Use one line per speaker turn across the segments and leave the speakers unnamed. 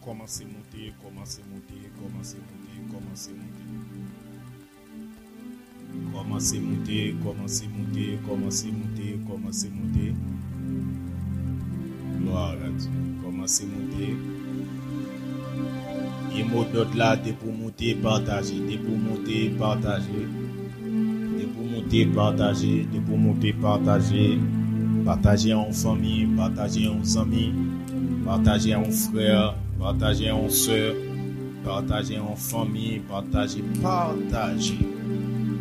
commencez à monter, commencez à monter, commencez à monter, commencez à monter. Commencez à monter, commencez à monter, commencez à monter, commencez à monter. Gloire à Dieu. Commencez à monter. Et mot d'ordre là, t'es pour monter, partager. T'es pour monter, partager. T'es pour monter, partager. T'es pour monter, partager. Partager en famille, partager en amis, partager en frère, partager en soeur, partager en famille, partager.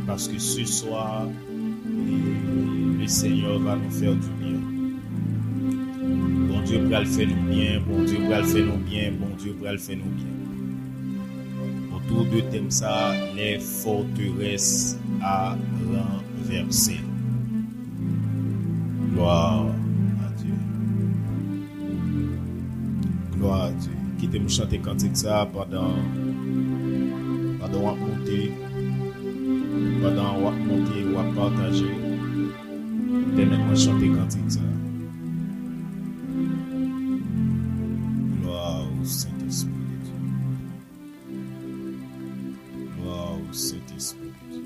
Parce que ce soir, le Seigneur va nous faire du bien. Bon Dieu va le faire nous bien, bon Dieu va le faire nous bien, bon Dieu va le faire nous bien. Autour de thème ça, les forteresses à renverser. Gloire à Dieu. Gloire à Dieu. Quittez-moi chanter cantique ça pendant on va monter. Pendant on va monter, on va partager. Permettez-moi chanter cantique ça. Gloire au Saint-Esprit de Dieu. Gloire au Saint-Esprit de Dieu.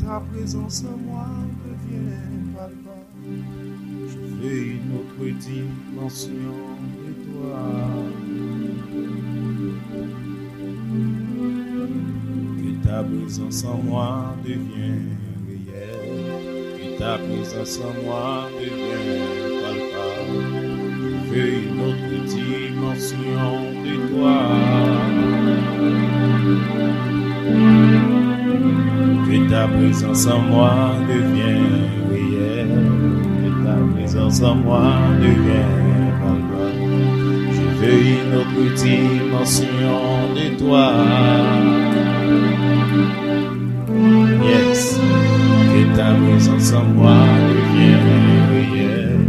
Ta présence en moi devient palpable. Je veux une autre dimension de toi. Que ta présence en moi devienne réelle. Que ta présence en moi devienne palpable. Je veux une autre dimension de toi. Que ta présence en moi devienne réelle, que ta présence en moi devienne palpable. Je veux une autre dimension de toi. Yes, que ta présence en moi devienne réelle,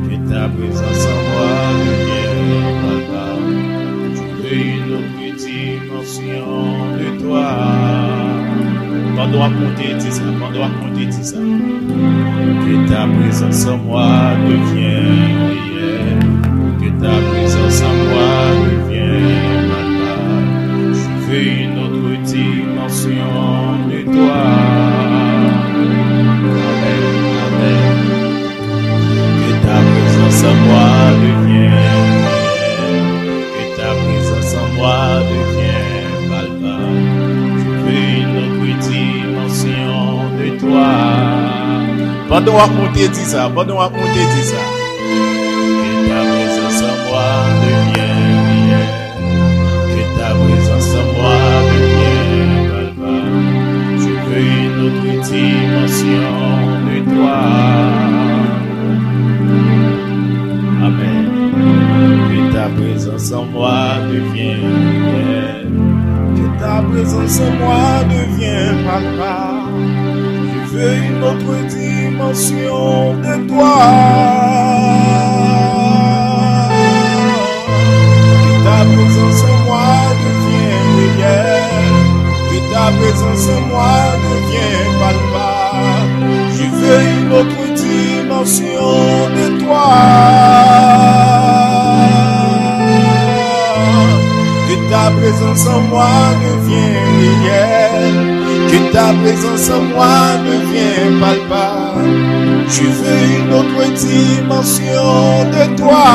que ta présence en moi devienne palpable. Je veux une autre dimension de toi. Pendant à compter, dis ça, pendant à compter, dis ça. Que ta présence en moi devienne réelle, que ta présence en moi devienne palpable. Je veux une autre dimension de toi. Amen, amen. Que ta présence en moi devienne réelle, que ta présence en moi devienne palpable. Je veux une autre dimension de toi. Pendant à compter, dis ça. Pendant à compter, dis ça. Que ta présence en moi devienne réelle. Que ta présence en moi devienne palpable. Je veux une autre dimension de toi. Amen. Que ta présence en moi devienne réelle. Que ta présence en moi devienne palpable. Je veux une autre dimension de toi. Que ta présence en moi devienne réelle. Que ta présence en moi devienne palpable. Je veux une autre dimension de toi. Que ta présence en moi devienne réelle. Que ta présence en moi devienne palpable. Je veux une autre dimension de toi.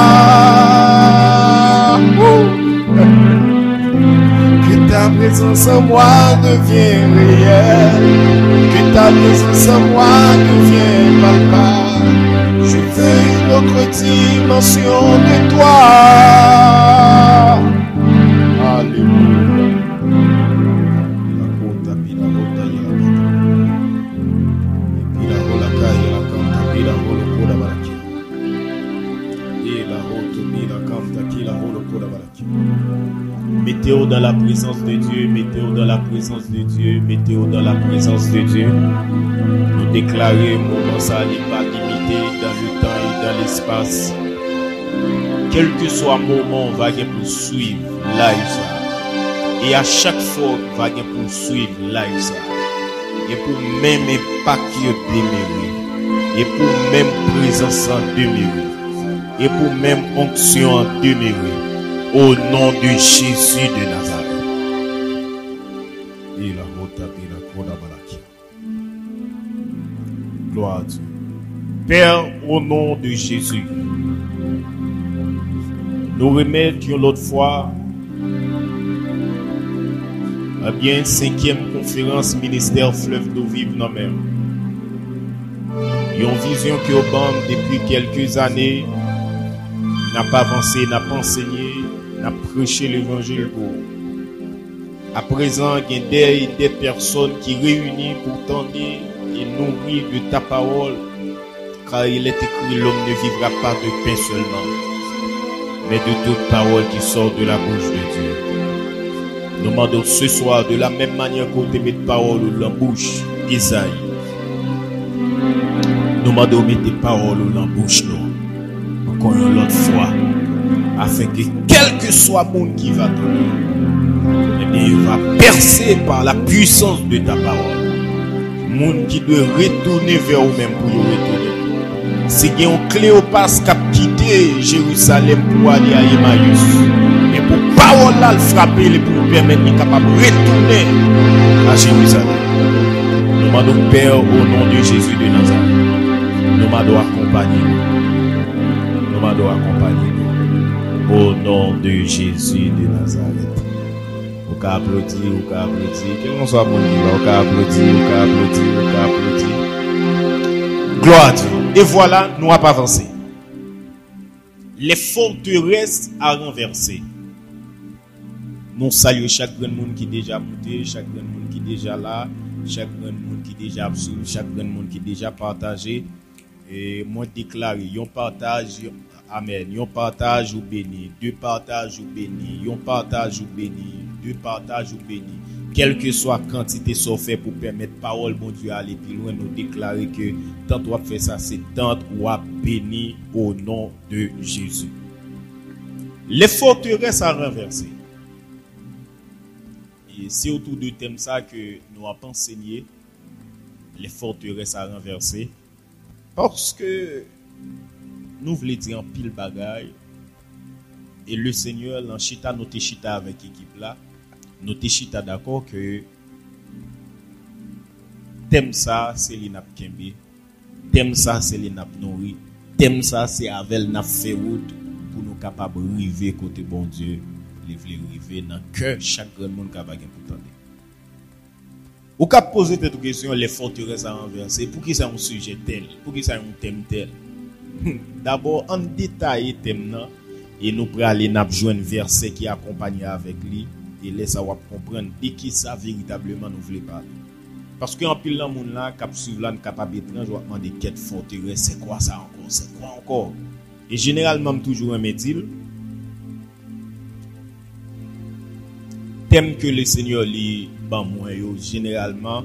Que ta présence en moi devienne réelle. Que ta présence en moi devienne palpable. Je veux une autre dimension de toi. Alléluia. Mettez-vous dans la présence de Dieu, mettez-vous dans la présence de Dieu, mettez-vous dans la présence de Dieu. Nous déclarer moment ça n'est pas limité dans le temps et dans l'espace. Quel que soit le moment, on va pour suivre live ça. Et à chaque fois, on va pour suivre live ça. et pour même impact qui demeure, et pour même présence en demeure, et pour même onction en demeure, au nom de Jésus de Nazareth. Et la gloire à Dieu. Père, au nom de Jésus, nous remettons l'autre fois à bien 5e conférence ministère fleuve d'eau vive non même. Une vision que au bande depuis quelques années n'a pas avancé, n'a pas enseigné, n'a prêché l'évangile pour. À présent, il y a des personnes qui réunissent pour tendre et nourrir de ta parole, car il est écrit l'homme ne vivra pas de pain seulement, mais de toute parole qui sort de la bouche de Dieu. Nous demandons ce soir, de la même manière qu'on te met de parole dans la bouche d'Isaïe, nous demandons de mettre des paroles dans la bouche nous, encore une autre fois, afin que quel que soit le monde qui va donner, eh bien, il va percer par la puissance de ta parole. Le monde qui doit retourner vers eux-mêmes pour y retourner. Si il y a une Cléopas qui a quitté Jérusalem pour aller à Emmaüs, mais pour parole là le frapper et pour permettre de capable de retourner à Jérusalem. Nous demandons Père au nom de Jésus de Nazareth. Nous demandons accompagner nous. Nous demandons accompagner nous. Au nom de Jésus de Nazareth. Au cas applaudir, au cas applaudir. Quel qu'on soit bon niveau, au cas applaudir, au cas applaudir, au cas applaudir. Gloire à Dieu. Et voilà, nous avons avancé. Les forteresses à renverser. Nous saluons chaque grand monde qui est déjà monté, chaque grand monde qui est déjà là, chaque grand monde qui est déjà absous, chaque grand monde qui est déjà partagé. Et moi déclaré, yon partage, amen, yon partage ou béni, deux partages ou béni, yon partage ou béni, deux partages ou béni. Quelle que soit la quantité soit fait pour permettre parole bon Dieu aller plus loin, nous déclarer que tant on fait ça, c'est tant ou à béni au nom de Jésus. Les forteresses à renverser. Et c'est autour de thème ça que nous avons enseigné les forteresses à renverser. Parce que nous voulons dire en pile bagaille et le Seigneur l'enchita nous chita avec l'équipe là. Nous chita d'accord que thème ça c'est les nap kembe, thème ça c'est les nap nourri, thème ça c'est avec nap fait route pour nous capable arriver côté bon Dieu, les vle arriver dans cœur chaque grand monde capable pour tendre. Ou cap poser cette question les forteresses à renverser, pour qui c'est un sujet tel, pour qui c'est un thème tel. D'abord en détail thème là et nous pour aller n'a joindre verset qui accompagne avec lui. Et laisse avoir comprendre de qui ça véritablement nous voulons parler. Parce qu'en pile dans monde là cap suivre là capable étrange ou demander quête forteresse, c'est quoi ça encore, c'est quoi encore. Et généralement toujours un médile thème que le Seigneur lit ban moi yo généralement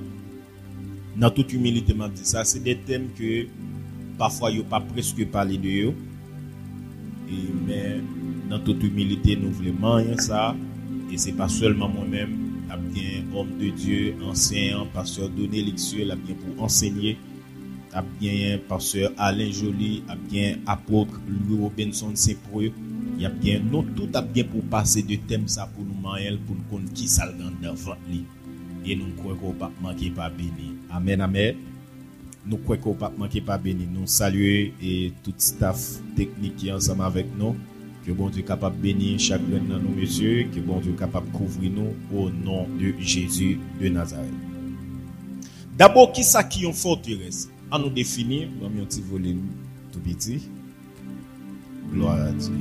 dans toute humilité m'a dit ça, c'est des thèmes que parfois yo pas presque parler de yo. Et mais dans toute humilité nous voulons manger ça. Et c'est pas seulement moi-même, a bien homme de Dieu, enseignant, pasteur Donné Lixuel, a bien pour enseigner, a bien pasteur Alain Joly, a bien apôtre Louis Robinson Saint-Preux, il y a bien nous tout a bien pour passer de thème ça pour nous manger pour nous connaître qui ça le devant lui. Et nous croyons qu'on pas manquer pas béni. Amen amen. Nous croyons qu'on pas manquer pas béni. Nous saluer et tout staff technique qui est ensemble avec nous. Que bon Dieu capable de bénir chaque l'un de nous, messieurs. Que bon Dieu capable de couvrir nous au nom de Jésus de Nazareth. D'abord, qui ça qui est une forteresse? À nous définir, dans un petit volume tout petit. Gloire à Dieu.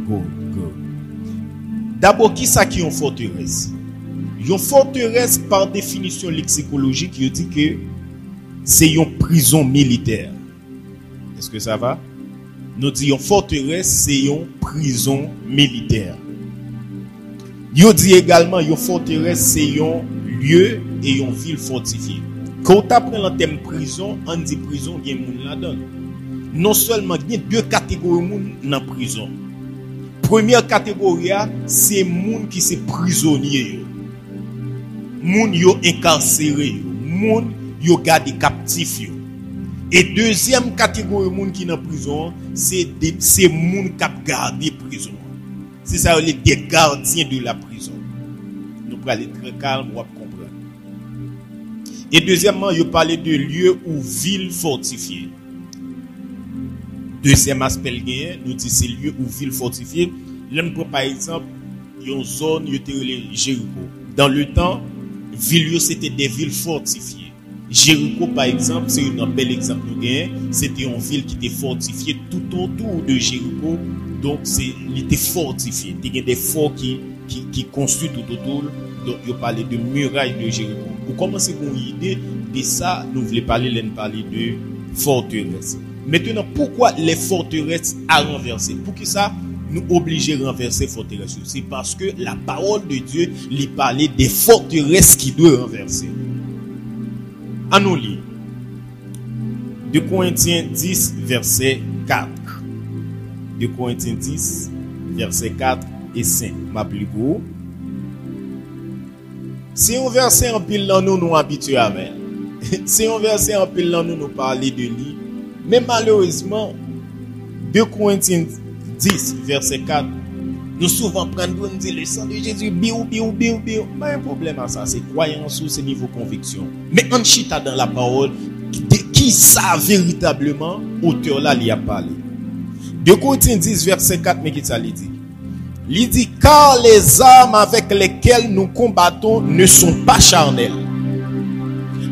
Go. D'abord, qui ça qui est une forteresse? Une forteresse, par définition lexicologique, il dit que c'est une prison militaire. Est-ce que ça va? Nous disons forteresse, c'est une prison militaire. Nous dit également une forteresse, c'est un lieu et une ville fortifiée. Quand on apprend le thème prison, on dit prison, il y a des gens là-dedans. Non seulement il y a deux catégories de gens dans la prison. Première catégorie, c'est les gens qui sont prisonniers. Les gens qui sont incarcérés. monde yo gardé captif yo. Et deuxième catégorie monde qui dans prison, c'est monde qui gardé prison. C'est ça les gardiens de la prison. Nous pour aller très calme pour comprendre. Et deuxièmement, yo parler de lieux ou villes fortifiées. Deuxième aspect nous dit c'est lieux ou villes fortifiées. L'on prend par exemple une zone yo te relé Jéricho. Dans le temps, villes c'était des villes fortifiées. Jéricho, par exemple, c'est un bel exemple nous gagnons. C'était une ville qui était fortifiée tout autour de Jéricho. Donc, il était fortifié. Il y a des forts qui construisent tout autour. Donc, il parlait de murailles de Jéricho. Pour commencer à une idée de ça, nous voulons parler de forteresse. Maintenant, pourquoi les forteresses à renverser? Pour que ça nous oblige à renverser forteresses? C'est parce que la parole de Dieu lui parlait des forteresses qui doivent renverser. À nous lire 2 Corinthiens 10 verset 4. 2 Corinthiens 10 verset 4 et 5. M'appelle vous. Si on verset en pile là nous habitués avec. Si on verset en pile là nous parler de lui. Mais malheureusement 2 Corinthiens 10 verset 4 nous souvent prendre pour nous dire le sang de Jésus biou. Pas un problème à ça, c'est croyance ou c'est niveau conviction. Mais en chita dans la parole qui ça véritablement auteur là il a parlé. 2 Corinthiens 10 verset 4 mais qui ça lui dit? Il dit car les armes avec lesquelles nous combattons ne sont pas charnelles,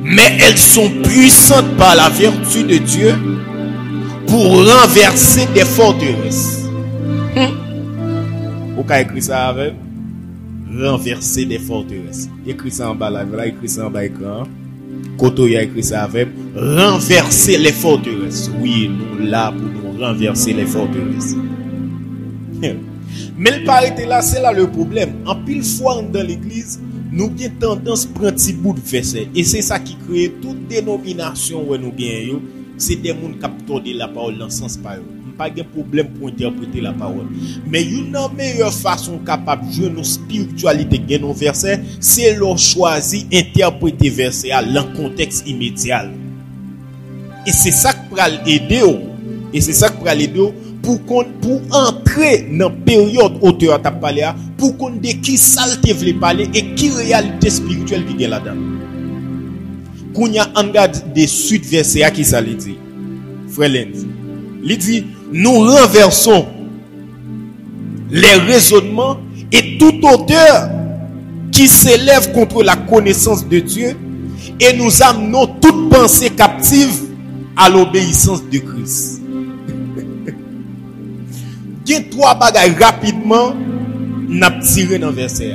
mais elles sont puissantes par la vertu de Dieu pour renverser des forteresses. Vous pouvez écrire ça avec renverser des forteresses. Écris ça en bas là, écris ça en bas écran. Koto y a écrit ça avec renverser les forteresses. Oui, nous là pour nous renverser les forteresses. Mais le parité là, c'est là le problème. En pile fois dans l'église, nous avons tendance à prendre petit bout de verset. Et c'est ça qui crée toute dénomination où nous gagnons. C'est des gens qui captent la parole dans le sens par eux. Pas de problème pour interpréter la parole. Mais une meilleure façon capable de jouer nos spiritualités gain nos versets, c'est leur choisir interpréter verset à dans contexte immédiat. Et c'est ça qui va aider. Et c'est ça qui va aider pour entrer dans la période auteur t'a parlé pour qu'on de qui salte veut parler et qui réalité spirituelle qui est là-dedans. Qu'on y a en garde des suites versets qui ça dit. Frère Lenz. Il dit nous renversons les raisonnements et tout auteur qui s'élève contre la connaissance de Dieu et nous amenons toute pensée captive à l'obéissance de Christ. Il y a 3 bagages rapidement n'a tiré dans verset.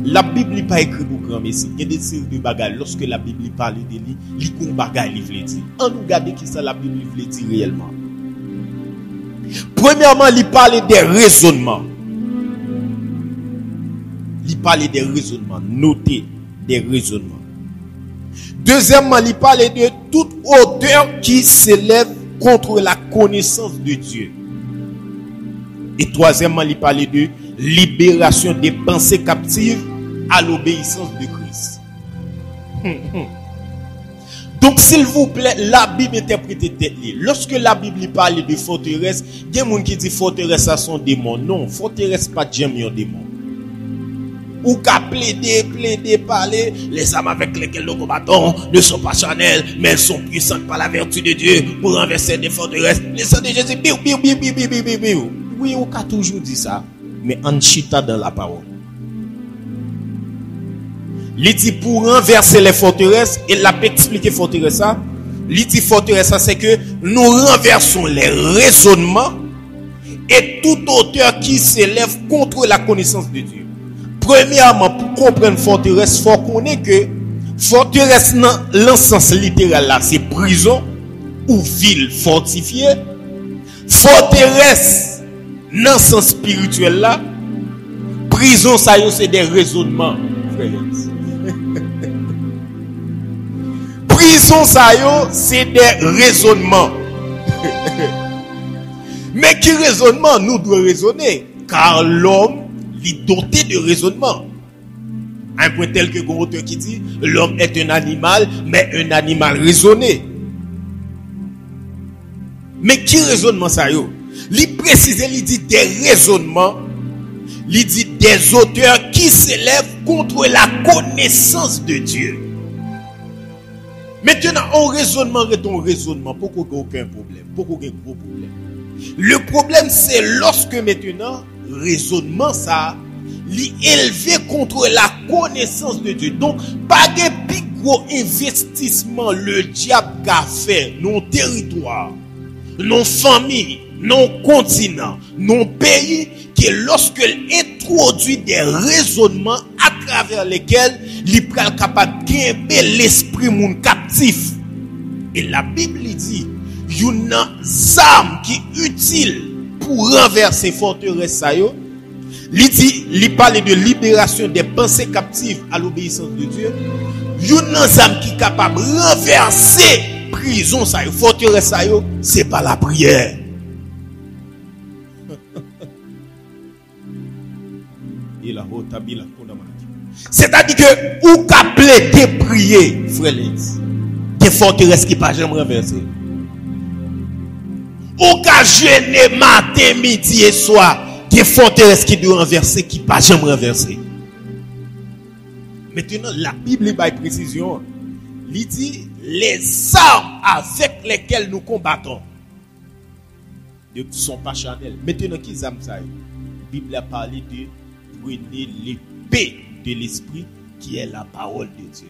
La Bible n'est pas écrite pour grand messie. Il y a des séries de bagages lorsque la Bible parle de lui, il y a des bagages qui veut dire. On nous regarde qui ça la Bible veut dire réellement. Premièrement, il parle des raisonnements. Il parle des raisonnements. Notez des raisonnements. Deuxièmement, il parle de toute auteur qui s'élève contre la connaissance de Dieu. Et troisièmement, il parle de libération des pensées captives à l'obéissance de Christ. Donc, s'il vous plaît, la Bible interprète tête. Lorsque la Bible parle de forteresse, il y a des gens qui disent forteresse à son démon. Non, forteresse pas de jamais un démon. Ou qu'à plaider, parler, les armes avec lesquelles nous combattons ne sont pas charnelles, mais elles sont puissantes par la vertu de Dieu pour renverser des forteresses. Les sang de Jésus, biou. Oui, on a toujours dit ça, mais en chita dans la parole. Il dit pour renverser les forteresses, et l'a expliqué forteresse ça. Il dit forteresse ça, c'est que nous renversons les raisonnements et tout auteur qui s'élève contre la connaissance de Dieu. Premièrement, pour comprendre forteresse, il faut qu'on ait que forteresse dans le sens littéral là, c'est prison ou ville fortifiée. Forteresse dans le sens spirituel là, prison ça c'est des raisonnements, frères. Prison ça c'est des raisonnements. Mais qui raisonnement nous devons raisonner car l'homme est doté de raisonnement. À un point tel que un auteur qui dit, l'homme est un animal, mais un animal raisonné. Mais qui raisonnement ça yo? Il précise, il dit des raisonnements, il dit des auteurs qui s'élèvent contre la connaissance de Dieu. Maintenant, un raisonnement est un raisonnement, pourquoi il n'y a aucun problème, pourquoi il y a un gros problème. Le problème, c'est lorsque maintenant, raisonnement ça, l'élevé contre la connaissance de Dieu. Donc, pas de plus gros investissement le diable a fait, non territoire, non famille, non continent, non pays, que lorsqu'il introduit des raisonnements à travers lesquels il est capable de gagner l'esprit moun captif. Et la Bible dit, il y a une arme qui est utile pour renverser forteresse. Il parle de libération des pensées captives à l'obéissance de Dieu. Il y a une arme qui est capable de renverser prison, forteresse, c'est pas la prière. C'est-à-dire que ou qu'a plaidé prier, frère Lens, des forteresses qui pas jamais renversées. Ou qu'a jeûné matin, midi et soir, des forteresses qui doivent renverser, qui pas jamais renversées. Maintenant, la Bible est par précision. Il dit les armes avec lesquelles nous combattons ne sont pas charnelles. Maintenant, qui armes ça? La Bible a parlé de prenez l'épée de l'esprit qui est la parole de Dieu.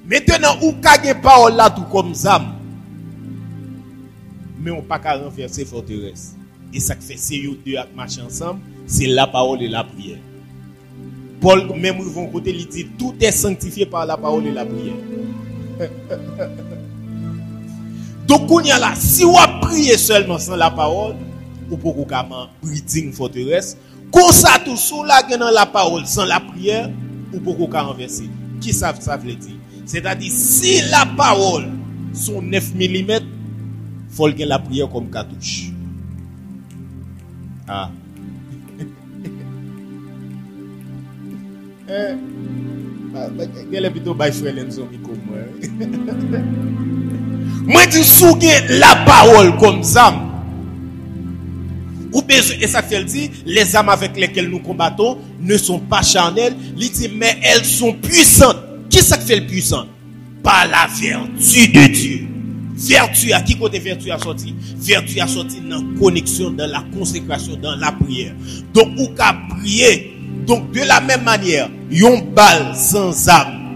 Maintenant, où qu'a une parole là tout comme arme, mais on pas qu'à renverser forteresse. Et ça fait c'est eux deux à marcher ensemble, c'est la parole et la prière. Paul même ils vont côté il dit tout est sanctifié par la parole et la prière. Donc on y a là, si on prie seulement sans la parole, ou pour qu'on breeding forteresse, comme ça tout sous la dans la parole sans la prière, ou pour qu'on renverser. Qui ça veut dire? C'est-à-dire si la parole sont 9 mm, faut que la prière comme cartouche. Ah. Quel est plutôt by frère Lenzo comme moi. Moi dis sougue la parole comme ça. Ou besoin et ça fait dit les âmes avec lesquelles nous combattons ne sont pas charnelles, il dit mais elles sont puissantes. Qui ça fait le puissant? Par la vertu de Dieu. Vertu à qui côté vertu a sorti? Vertu a sorti dans la connexion, dans la consécration, dans la prière. Donc ou qu'à prier. Donc de la même manière, yon balle sans âme,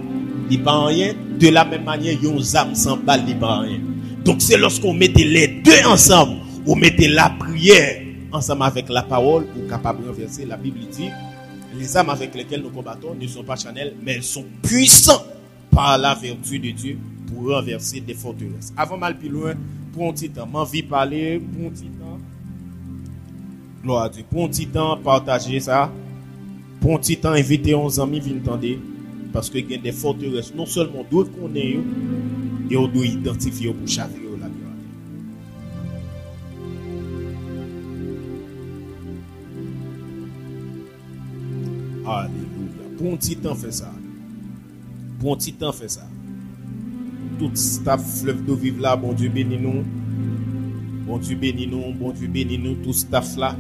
il pas rien. De la même manière, yon âme sans balle, il pas rien. Donc c'est lorsqu'on mettait les deux ensemble, on mettait la prière ensemble avec la parole pour capable renverser. La Bible dit, les âmes avec lesquelles nous combattons ne sont pas charnelles, mais elles sont puissantes par la vertu de Dieu pour renverser des forteresses. Avant mal plus loin, pour un petit temps, m'envie parler, pour un petit temps, gloire à Dieu, pour un petit temps, partager ça. Pour un petit temps, inviter 11 amis, viennent entendre. Parce qu'il y a des forteresses, non seulement d'autres qu'on est, et on doit identifier pour chavirer la vie. Alléluia. Pour un petit temps, fait ça. Pour un petit temps, fait ça. Tout staff fleuve d'eau vive là, bon Dieu bénis nous. Bon Dieu bénis nous, bon Dieu bénis nous, tout staff là.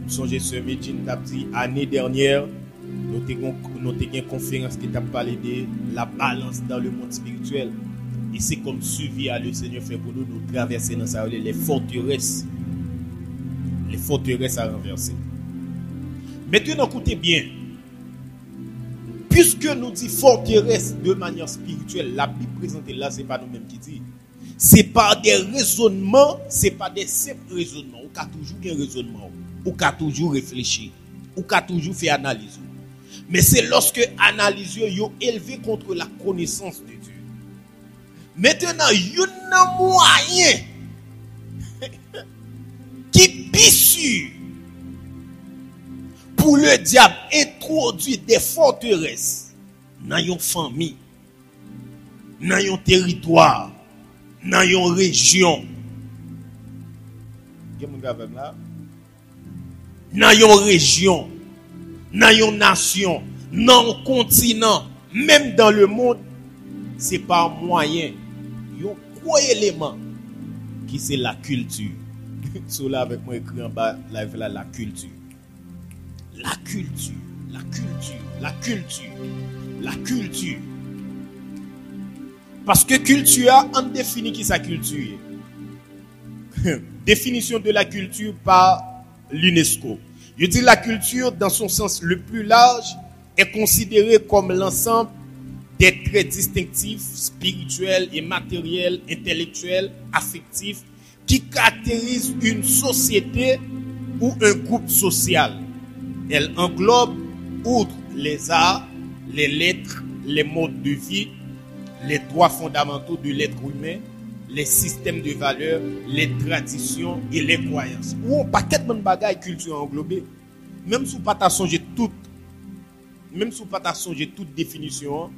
Songez ce métier dit année dernière, nous avons une conférence qui t'a parlé de la balance dans le monde spirituel. Et c'est comme suivi à le Seigneur fait pour nous, nous traverser dans ça les forteresses à renverser. Maintenant, écoutez bien. Puisque nous dit forteresse de manière spirituelle, la Bible présentée là, c'est pas nous-mêmes qui dit. C'est pas des raisonnements, c'est pas des simples raisonnements. On a toujours un raisonnement. Ou qu'a toujours réfléchi, ou qu'a toujours fait analyse. Mais c'est lorsque analyse yo élevé contre la connaissance de Dieu. Maintenant, il y a un moyen qui pissu pour le diable introduire des forteresses dans une famille, dans un territoire, dans une région. Dans une région, dans une nation, dans le continent, même dans le monde, c'est par moyen. Il y a un gros élément qui c'est la culture. Sur là avec moi écrit en bas, la culture. La culture, la culture, la culture, la culture. Parce que culture, on définit qui sa culture. Définition de la culture par l'UNESCO. Je dis la culture, dans son sens le plus large, est considérée comme l'ensemble des traits distinctifs, spirituels et matériels, intellectuels, affectifs, qui caractérisent une société ou un groupe social. Elle englobe, outre les arts, les lettres, les modes de vie, les droits fondamentaux de l'être humain, les systèmes de valeurs, les traditions et les croyances. Ou un paquet de bagages culture englobée. Même si vous pas songé toute définition,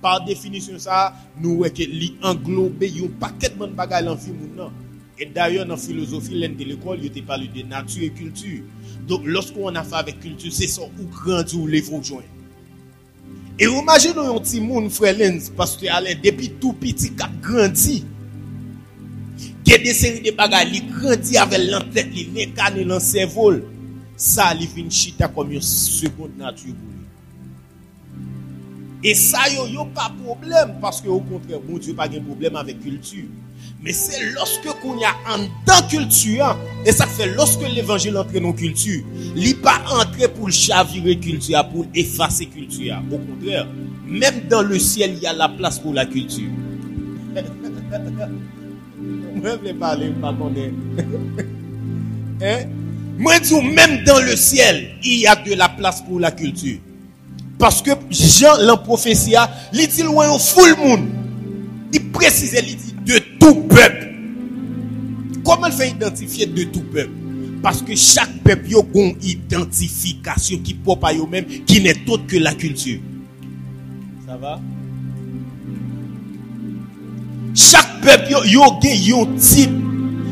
par définition ça, nous voyons que li englobé un paquet de bagages dans vie moun. Et d'ailleurs dans la philosophie de l'école, il te parle de nature et culture. Donc lorsqu'on a fait avec culture, c'est ça où grandit ou les faut joindre. Et imaginez un petit monde frère Lenz parce que depuis tout petit cap grandi. Il y a des séries de bagages qui grandit avec l'entête, les mécanes dans le cerveau. Ça, il vient chita comme une seconde nature. Et ça, il n'y a pas de problème parce que au contraire, bon Dieu pas de problème avec culture. Mais c'est lorsque qu'on y a en dans culture, et ça fait lorsque l'évangile entre dans culture, il n'est pas entré pour chavirer culture, pour effacer culture. Au contraire, même dans le ciel, il y a la place pour la culture. Moi, je vais parler, pas connaître. Hein? Moi, je dis, même dans le ciel, il y a de la place pour la culture. Parce que Jean, la prophétie, il dit loin au full monde. Il précise, il dit de tout peuple. Comment il fait identifier de tout peuple? Parce que chaque peuple a une identification qui propre à eux-mêmes, qui n'est autre que la culture. Ça va? Chaque peuple a un type,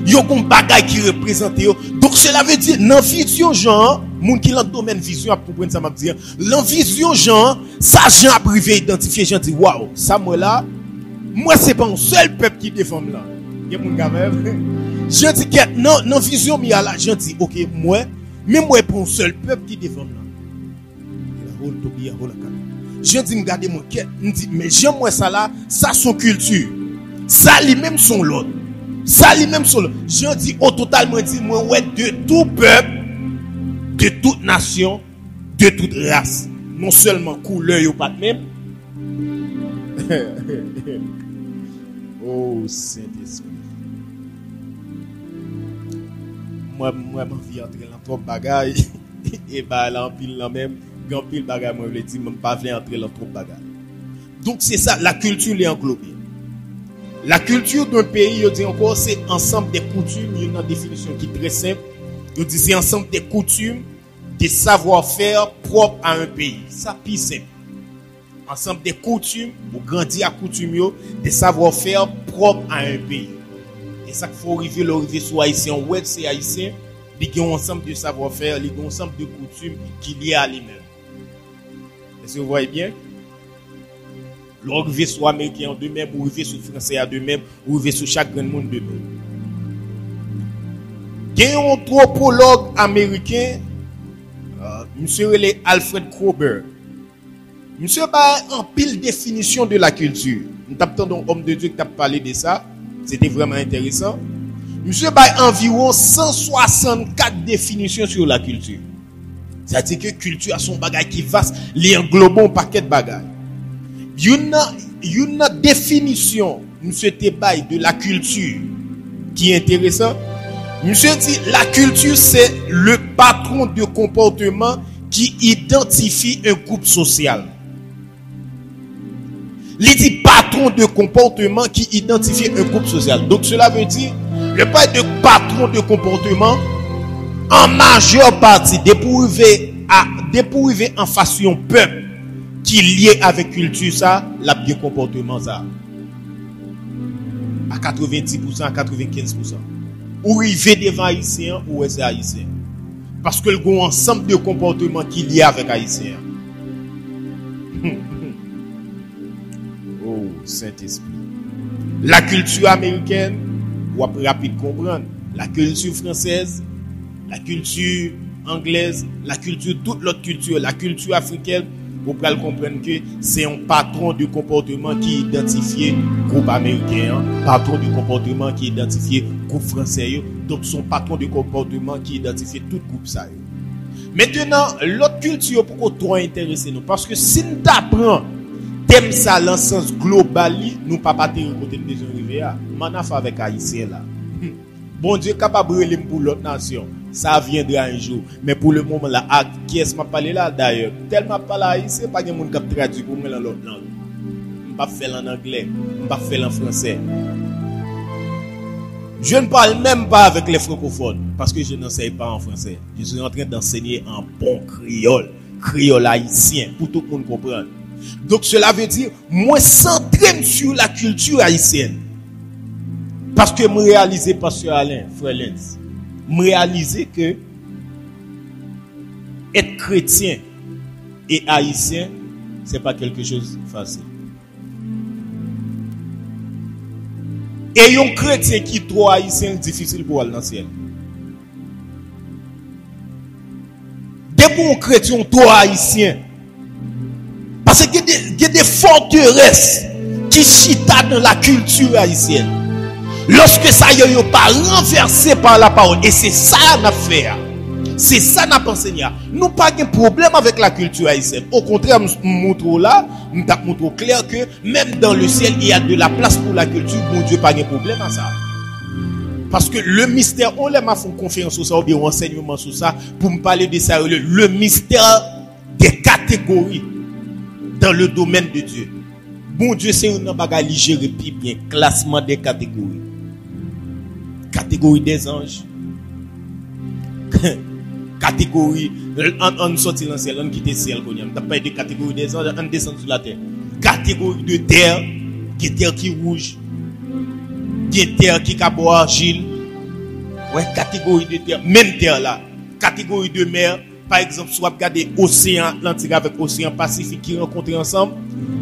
il y a un bagage qui représente. Donc cela veut dire, dans la vision Jean, moun qui dans le domaine vision, pour prendre ça m'a dire, dans la vision Jean, ça Jean a privé identifié, Jean dit, waouh, ça moi là, moi c'est pas un seul peuple qui défend là. Il y a mon gars même. Jean dit que non, dans la vision mi là, Jean dit, OK, moi, mais moi pas un seul peuple qui défend là. Jean dit, regardez moi, mais Jean moi ça là, ça son culture. Ça lui-même son l'autre. Ça lui-même son l'autre. Jean dit au totalement dit moi ouais de tout peuple, de toute nation, de toute race. Non seulement couleur ou pas de même. Oh Saint-Esprit. Moi m'envie entrer dans trop bagaille et bah là en pile là même, grand pile bagaille moi veut dire même pas venir entrer dans trop bagaille. Donc c'est ça, la culture est englobée. La culture d'un pays, je dis encore, c'est ensemble des coutumes. Il y a une définition qui est très simple. Je dis c'est ensemble des coutumes, des savoir-faire propres à un pays. Ça, plus simple. Ensemble des coutumes, pour grandir à coutume, des savoir-faire propres à un pays. Et ça qu'il faut arriver sur haïtien. Ouais, c'est haïtien. Il y a un ensemble de savoir-faire, il y a un ensemble de coutumes qui liées à lui-même. Est-ce que vous voyez bien? Ou arriver sur américain de même, ou arriver sur français de même, ou arriver sur chaque grand monde de même. Il y a un anthropologue américain, monsieur Alfred Kroeber. Monsieur a en pile définition de la culture. Nous avons un homme de Dieu qui a parlé de ça. C'était vraiment intéressant. Monsieur a environ 164 définitions sur la culture. C'est-à-dire que culture a son bagage qui vaste, les englobe un paquet de bagages. Une définition, monsieur Tebaï, de la culture qui est intéressant. Monsieur dit, la culture, c'est le patron de comportement qui identifie un groupe social. Il dit patron de comportement qui identifie un groupe social. Donc cela veut dire, le pas de patron de comportement, en majeure partie, dépouillé en façon peuple, qui est lié avec culture ça, la bien comportement ça. À 90%, à 95%. Ou il vit devant haïtien ou est haïtien. Parce que le ensemble de comportements qui est lié avec haïtien. Oh, Saint-Esprit. La culture américaine, ou après rapide comprendre. La culture française, la culture anglaise, la culture, toute l'autre culture, la culture africaine, vous pouvez comprendre que c'est un patron de comportement qui identifie groupe américain, patron de comportement qui identifie groupe français, donc son patron de comportement qui identifie tout groupe ça. Maintenant, l'autre culture pour trop intéresser nous, parce que si nous apprenons thème ça dans le sens global, nous pas partir côté de besoin arriver à manaf avec haïtien là. Bon Dieu capable de pour l'autre nation, ça viendra un jour. Mais pour le moment là, qui est-ce m'a parlé là d'ailleurs? Tellement parler haïtien, pas de monde qui traduit pour moi dans l'autre langue. On pas faire en anglais, on pas faire en français. Je ne parle même pas avec les francophones parce que je n'enseigne pas en français. Je suis en train d'enseigner en bon créole haïtien pour tout le monde comprendre. Donc cela veut dire moi centré sur la culture haïtienne. Parce que me réaliser pasteur Alain, frère Lenz, me réaliser que être chrétien et haïtien, c'est pas quelque chose de facile. Et un chrétien qui est trop haïtien, c'est difficile pour aller dans le ciel. Dès qu'on chrétien trop haïtien, parce qu'il y a des forteresses qui chita dans la culture haïtienne. Lorsque ça n'est pas renversé par la parole, et c'est ça qu'on a fait, c'est ça qu'on a enseigné. Nous n'avons pas de problème avec la culture haïtienne. Au contraire, nous montrons là, nous montrons clair que même dans le ciel, il y a de la place pour la culture. Bon Dieu, pas de problème à ça. Parce que le mystère, on l'a fait une conférence sur ça, ou bien un enseignement sur ça, pour me parler de ça, le mystère des catégories dans le domaine de Dieu. Bon Dieu, c'est un bagage géré bien, classement des catégories. Catégorie des anges. Catégorie, on sortit dans le ciel, on quitte le ciel, on n'a pas de catégorie des anges, on descend sur la terre. Catégorie de terre, qui est terre qui est rouge, qui est terre qui est bois argile. Ouais, catégorie de terre, même terre là. Catégorie de mer, par exemple, soit regarder océan Atlantique avec océan Pacifique qui rencontrent ensemble,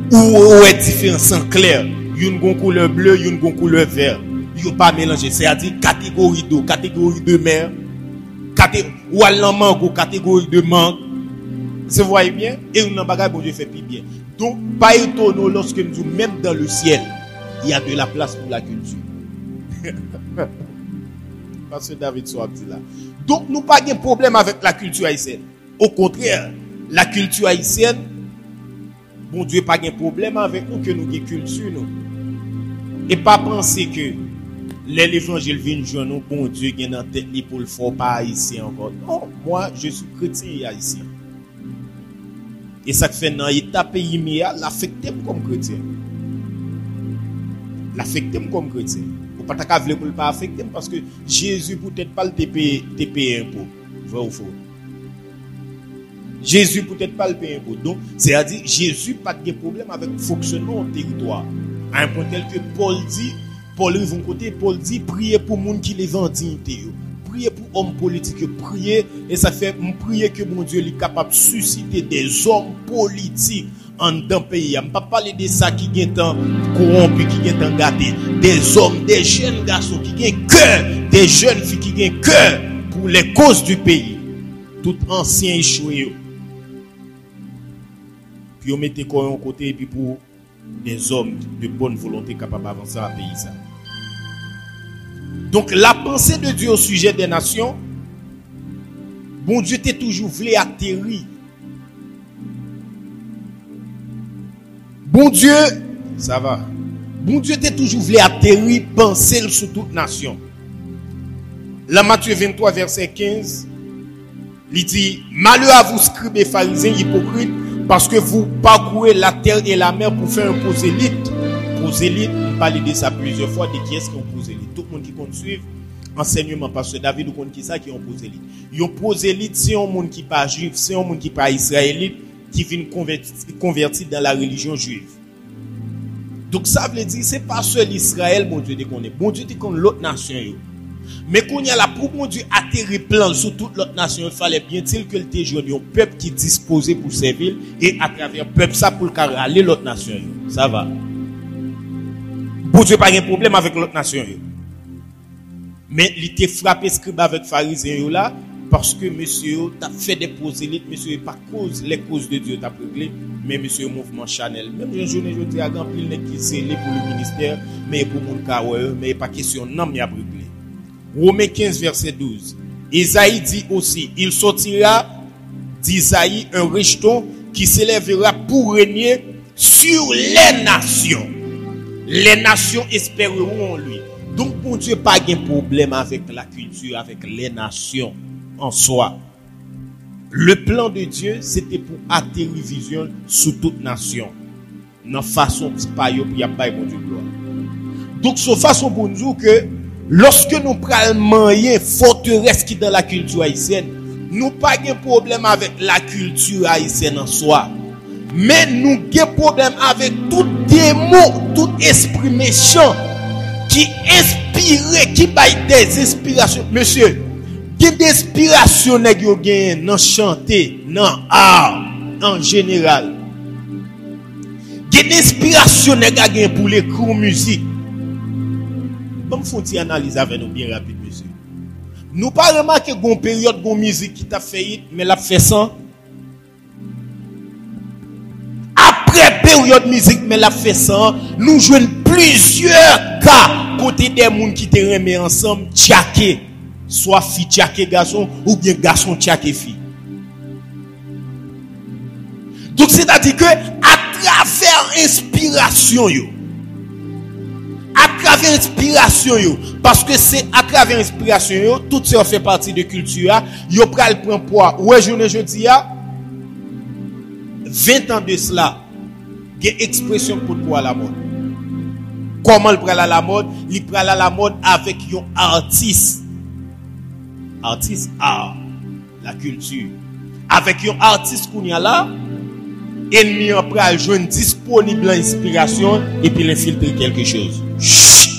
ou est différent sans clair. Une gon couleur bleue, une gon couleur vert. Yo pas mélanger, c'est-à-dire catégorie d'eau, catégorie de mer, ou à mango, catégorie de mangue. Vous voyez bien? Et on a bagage bon Dieu fait plus bien. Donc, pas étonnant lorsque nous, même dans le ciel, il y a de la place pour la culture. Parce que David soit dit là. Donc, nous pas de problème avec la culture haïtienne. Au contraire, la culture haïtienne, bon Dieu pas de problème avec nous que nous avons culture nous. Et pas penser que l'évangile vient jouer nous, bon Dieu qui est dans tête pour le faire pas haïtien encore. Non, moi je suis chrétien et haïtien. Et ça fait dans l'état pays mia l'affecter comme chrétien. L'affecter comme chrétien. Ou pas ta vle pour pas affecter parce que Jésus peut-être pas le TP impôt. Vrai ou faux? Jésus peut-être pas le payer impôt. Donc, c'est-à-dire Jésus pas de problème avec le fonctionnement du territoire. À un point tel que Paul dit, priez pour les gens qui les vendent dignité. Priez pour hommes politiques, priez, et ça fait prier que mon Dieu est capable de susciter des hommes politiques en dans pays. Je ne pas parler de ça qui est en corrompu, qui est en gâté. Des hommes, des jeunes garçons qui ont cœur, des jeunes filles qui ont cœur pour les causes du pays. Tout ancien échoué. Puis on mettait quoi en côté et puis pour des hommes de bonne volonté capables d'avancer à pays ça. Donc la pensée de Dieu au sujet des nations, bon Dieu t'est toujours voulu atterrir. Bon Dieu, ça va. Bon Dieu t'est toujours voulu atterrir, penser sur toute nation. La Matthieu 23 verset 15, il dit, malheur à vous scribes et pharisiens hypocrites, parce que vous parcourez la terre et la mer pour faire un prosélyte. Prosélyte, on parle de ça plusieurs fois, de qui est-ce qu'on prosélyte. Tout le monde qui compte suivre enseignement, parce que David ou compte qui ça qui est un prosélyte. Un prosélyte, c'est un monde qui pas juif, c'est un monde qui pas israélite, qui vient convertir dans la religion juive. Donc ça veut dire, c'est pas seul Israël, bon Dieu, qu'on est. Bon Dieu, qu'on l'autre nation. Mais quand il y a la pour bon Dieu atterrir plan sur toute l'autre nation, il fallait bien dire que le téjour un peuple qui disposé pour servir et à travers peuple ça pour le aller l'autre nation. Ça va. Bon Dieu pas de problème avec l'autre nation. Mais il était frappé scribe avec pharisiens là parce que monsieur t'a fait des prosélytes, monsieur pas cause les causes de Dieu t'a réglé, mais monsieur mouvement Chanel. Même je dis à grand pile qui scellé pour le ministère, mais pour mon cas mais pas question non mais a réglé. Romains 15 verset 12. Isaïe dit aussi, il sortira d'Isaïe un rejeton qui s'élèvera pour régner sur les nations. Les nations espéreront en lui. Donc, pour Dieu, pas de problème avec la culture, avec les nations en soi. Le plan de Dieu, c'était pour atterrir vision sur toute nation. Dans façon pas yo pour y a pas bon Dieu gloire. Donc, c'est façon pour nous dire que lorsque nous prenons moyen forteresse qui dans la culture haïtienne, nous pas de problème avec la culture haïtienne en soi. Mais nous avons problème avec tout démon, tout esprit méchant qui inspire, qui baille des inspirations. Monsieur, il y a des inspirations dans chanter, dans art, en général. Il y a des inspirations pour l'écrire musique. Bon, faut une analyse avec nous bien rapide, monsieur. Nous pas remarqué une période de musique qui t'a fait, mais l'a fait sans. Après période musique mais la fait ça nous jouons plusieurs cas côté des monde qui te remet ensemble tchaké soit fille tchaké garçon ou bien garçon tchaké fille. Donc c'est-à-dire que à travers inspiration parce que c'est à travers inspiration tout ça fait partie de culture yo pral prend poids ouais jeudi a 20 ans de cela il y a une expression pour à la mode. Comment il prend à la mode? Il prend à la mode avec un artiste. Artiste art, la culture. Avec un artiste qu'on y a là, ennemi en pral joindre disponible l'inspiration et puis l'infiltrer quelque chose. Chut.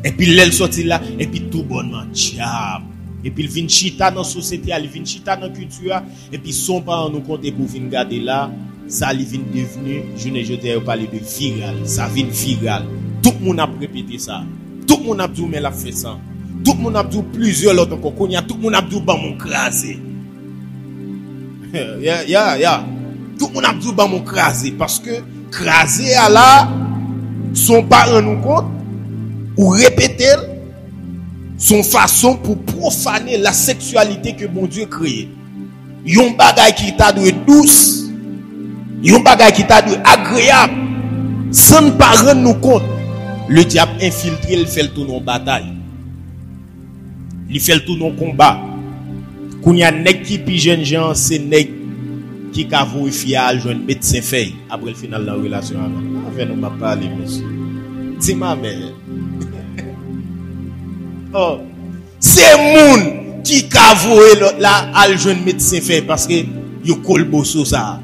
Et puis l'aile sorti là et puis tout bonnement diable. Et puis il vient chita dans la société, il vient chita dans la culture et puis son parent nous compte pour venir garder là. Ça vient devenir, je ne veux parler de viral, ça vient viral. Tout le monde a répété ça. Tout le monde a dit, mais la fait ça. Tout le monde a dit plusieurs autres encore. Tout le monde a dit, bah, mon crasé. Tout le monde a dit, bah, mon crasé. Parce que crasé à là, son parent nous compte, ou répéter, son façon pour profaner la sexualité que bon Dieu créé. Yon bagay qui t'a doué douce. Yon bagay qui t'a doué agréable. Sans ne pas rendre nous compte. Le diable infiltré, il fait le tour en bataille. Il fait le tour en combat. Quand il y a nèg qui pi jeune gens, c'est nèg qui ka vérifier à joindre médecin fait après le final de la relation avec nous m'a parlé monsieur. Dis-moi mais oh, c'est moun qui ka voué là à joindre médecin fait parce que yo kolbo sur ça.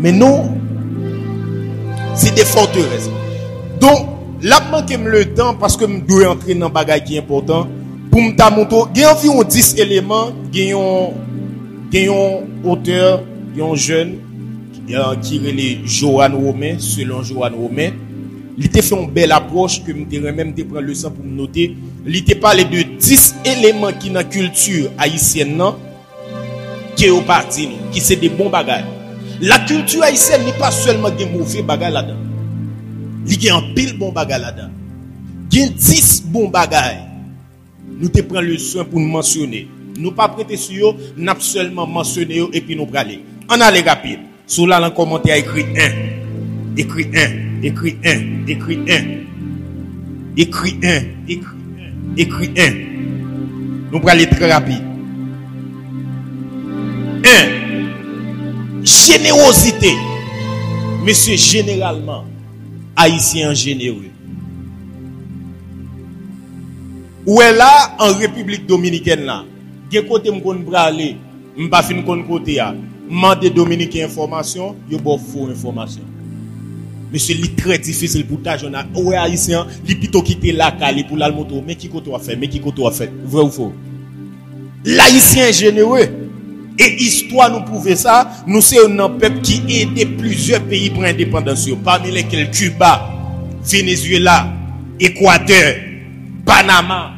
Mais non, c'est des forteresses. Donc, là, manque le temps parce que je dois entrer dans un bagage qui est important. Pour me montrer, il y a environ 10 éléments. Il y a un auteur, il y a un jeune qui est Johan Romain, selon Johan Romain. Il a fait une belle approche que je même prendre le sang pour me noter. Il a parlé de 10 éléments qui dans la culture haïtienne, qui est au parti, qui c'est des bons bagages. La culture haïtienne n'est pas seulement des mauvais bagages là-dedans. Il y a un pile bon bagage là-dedans. Il y a 10 bons bagages. Nous te prenons le soin pour nous mentionner. Nous pas prêter sur eux, nous avons seulement mentionné et puis nous praler. On a les rapides. Sous là, dans le commentaire, écrit 1. Écrit 1. Écrit 1. Écrit 1. Écrit 1. Écrit 1. Nous prenons très rapide. 1. Générosité. Monsieur, généralement, haïtien généreux. Ou est là, en République Dominicaine là, gen côté m'kon bralé, m'pa fin kon côté a, mande Dominicain information, yo bo faux information. Monsieur, c'est très difficile pour ta jeune. Ouais, haïtien, li plutôt quitter la cali pour la moto. Mais qui côté a fait? Mais qui côté a fait? Vrai ou faux? L'haïtien est généreux. Et histoire nous prouve ça. Nous sommes un peuple qui aide plusieurs pays pour l'indépendance. Parmi lesquels Cuba, Venezuela, Équateur, Panama,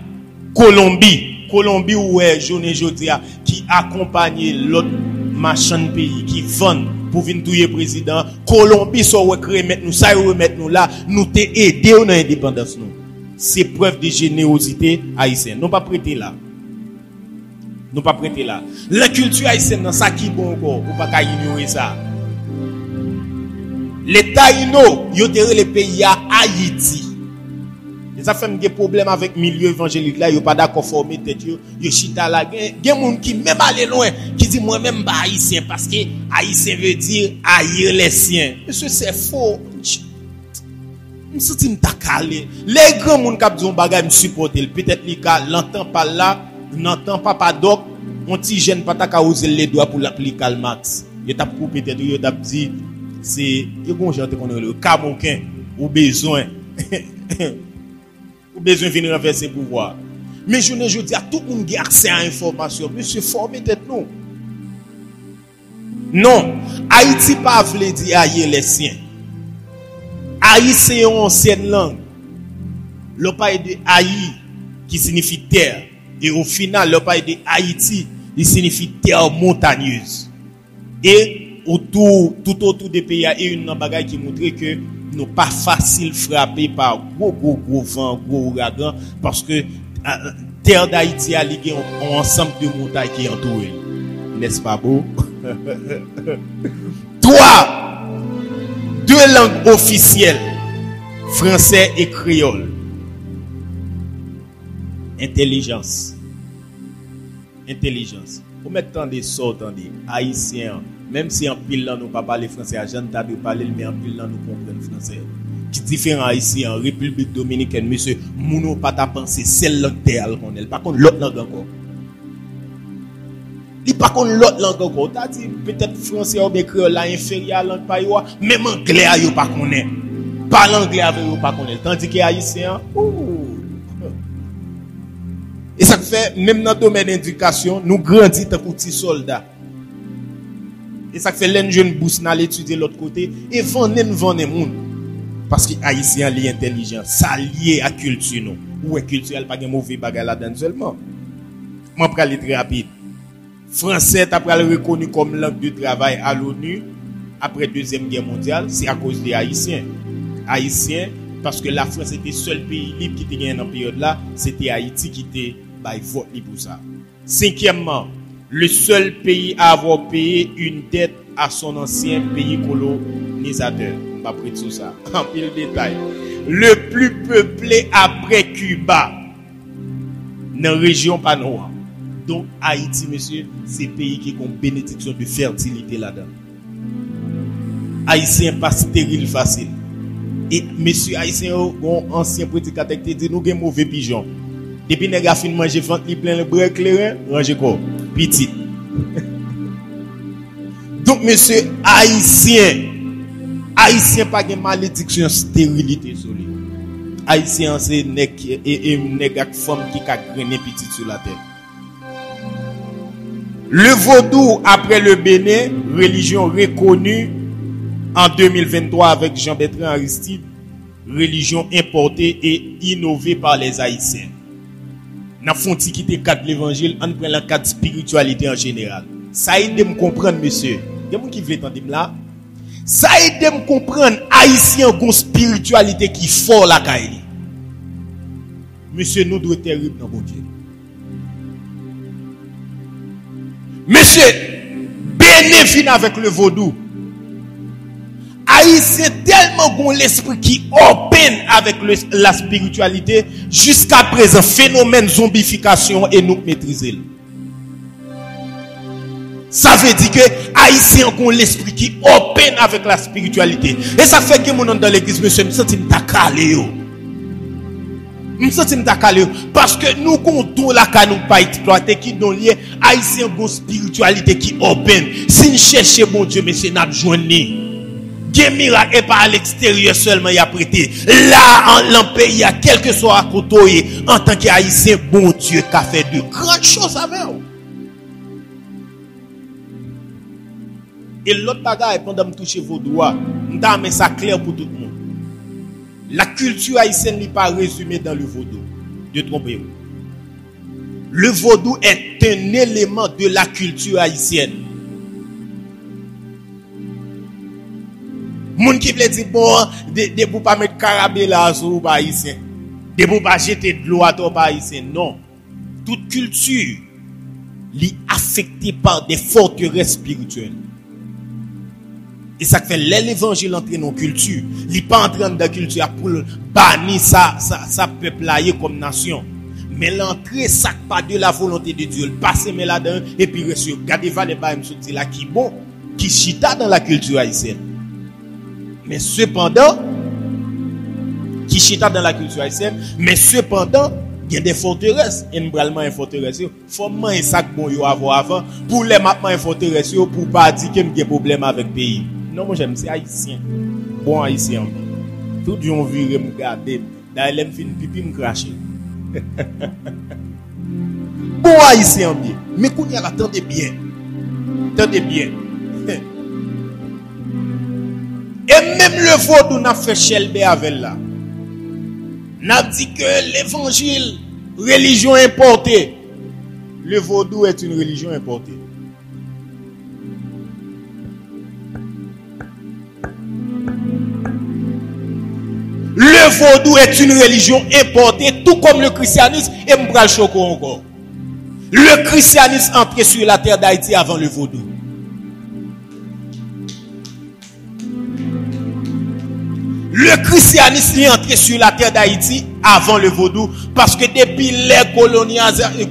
Colombie. Colombie où est Joné Jodia qui accompagne l'autre machin pays qui vend pour venir touyer président. Colombie soit remettre nous ça remettre nous là, nous t'aider aidé dans l'indépendance nous. C'est preuve de générosité haïtienne. Non pas prêter là. Non pas prêter là. La culture haïtienne dans ça qui bon encore, ou pas qu'à ignorer ça. Les Taïnos, yo terre les pays à Haïti. Ça fait des problèmes avec le milieu évangélique là, yo pas d'accord former tête yo chita là, gen moun qui même aller loin qui dit moi même pas haïtien parce que haïtien veut dire haïr les siens. Monsieur c'est faux. Me senti m'ta calé. Les grands moun qui dit on bagay me supporter, peut-être li ka l'entend pas là, n'entend pas doc, on ti jeune pas ta ka oser les doigts pour l'appliquer al max. Yo t'a coupé tête yo t'a dit c'est yo gon jante qu'on le camoquin ou besoin ou besoin de venir renverser le pouvoir. Mais je ne dis à tout le monde qui a accès à l'information. Monsieur, formez tête nous. Non. Haïti pas voulu dire aïe les siens. Haïti c'est une ancienne langue. Le pays de Haïti qui signifie terre. Et au final, le pays de Haïti, il signifie terre montagneuse. Et tout autour des pays, il y a une bagaille qui montre que nous pas facile frapper par gros vent, gros ouragan, parce que terre d'Haïti a lié un ensemble de montagnes qui entourent. N'est-ce pas beau? 3. 2 langues officielles, français et créole. Intelligence. Vous mettez tant des sorts, haïtiens. Même si en pile là nous pas parler français, à Jean Tade parler mais en pile là nous comprenons français. Qui différent ici en République dominicaine, monsieur, mouno pas ta penser celle langue terre qu'on est, par contre l'autre langue encore. Il par contre l'autre langue encore, t'as dit peut-être français ou bien créole là inférieur à langue payois, même anglais yo pas connaît. Parle anglais avec yo pas connaît, tandis que haïtien et ça fait même dans le domaine d'éducation, nous grandissons tant que petits soldats. Et ça fait les jeunes bourse d'aller étudier l'autre côté et vendre moun. Parce que haïtien li intelligent, ça lié à culture non. Ou est culturel pas de mauvais bagage là-dedans seulement. Moi pour aller très rapide. Français t'a pral reconnu comme langue de travail à l'ONU après Deuxième Guerre mondiale, c'est à cause des haïtiens. Haïtiens parce que la France était le seul pays libre qui était gagné dans cette période là, c'était Haïti qui était vote libre pour ça. 5e, le seul pays à avoir payé une dette à son ancien pays colonisateur. On va prendre tout ça. En pile détail. Le plus peuplé après Cuba. Dans la région Panoa. Donc Haïti, monsieur, c'est un pays qui a une bénédiction de fertilité là-dedans. Haïtien pas stérile facile. Et monsieur Haïtien, un ancien prédicateur qui dit nous avons mauvais pigeon. Depuis que nous avons fini de manger, plein de bras clairs, rangez quoi? Petit. Donc, monsieur, haïtien pas de malédiction, stérilité sur lui. Haïtien, c'est une femme qui a grainé petit sur la terre. Le vaudou, après le Bénin, religion reconnue en 2023 avec Jean-Bertrand Aristide, religion importée et innovée par les Haïtiens. N'a fonti quitter cadre l'évangile, on prend le cadre spiritualité en général. Ça aide de me comprendre, monsieur. Il y a des gens qui veulent entendre là. Ça aide de me comprendre, haïtien une spiritualité qui fort la caille. Monsieur, nous devons être terribles dans mon Dieu. Monsieur, bénéfice avec le vaudou. Haïtien tellement bon l'esprit qui open avec la spiritualité jusqu'à présent phénomène zombification et nous maîtriser. Ça veut dire que Haïtien ont l'esprit qui open avec la spiritualité. Et ça fait que mon dans l'église monsieur me senti m'takalé yo. Me senti m'takalé parce que nous comptons la ka nous pas exploiter qui don lié Haïtien ont spiritualité qui open. Si nous chercher bon Dieu monsieur n'a joindre Gen miracle et pas à l'extérieur seulement il a prêté. Là, en pays, quel que soit à côté, en tant qu'haïtien, bon Dieu, qui a fait de grandes choses avec vous. Et l'autre bagaille, pendant que je touche vos doigts, je mets ça clair pour tout le monde. La culture haïtienne n'est pas résumée dans le vaudou. De tromper-vous. Le vaudou est un élément de la culture haïtienne. Moun qui veut dire bon, de pour pas mettre carabella sur les haïtiens, de pour pas jeter de l'eau à toi haïtien. Non. Toute culture est affectée par des forteresses spirituelles. Et ça fait l'évangile entre nos cultures. Il n'est pas entré dans la culture pour bannir sa peuple comme nation. Mais l'entrée, ça pas de la volonté de Dieu. Le passé, mais là-dedans, et puis reçu. Regardez, Valé Baïm Souti là, qui bon, qui chita dans la culture haïtienne. Mais cependant, qui chita dans la culture haïtienne, mais cependant, il y a des forteresses. Et nous allons une forteresse. Il faut manger ça bon yo avoir avant. Pour les maintenant une forteresse, pour pas dire qu'il y a des problèmes avec le pays. Non, moi j'aime, c'est haïtien. Bon haïtien. Tout le monde vire me garder. D'ailleurs, je fin pipi me cracher. Bon haïtien bien. Mais qu'on y a attendez bien. Attendez bien. Et même le vaudou n'a fait chelbe avec là. N'a dit que l'évangile, religion importée. Le vaudou est une religion importée. Le vaudou est une religion importée, tout comme le christianisme, et m'bral choco encore. Le christianisme entré sur la terre d'Haïti avant le vaudou. Le christianisme est entré sur la terre d'Haïti avant le vaudou, parce que depuis les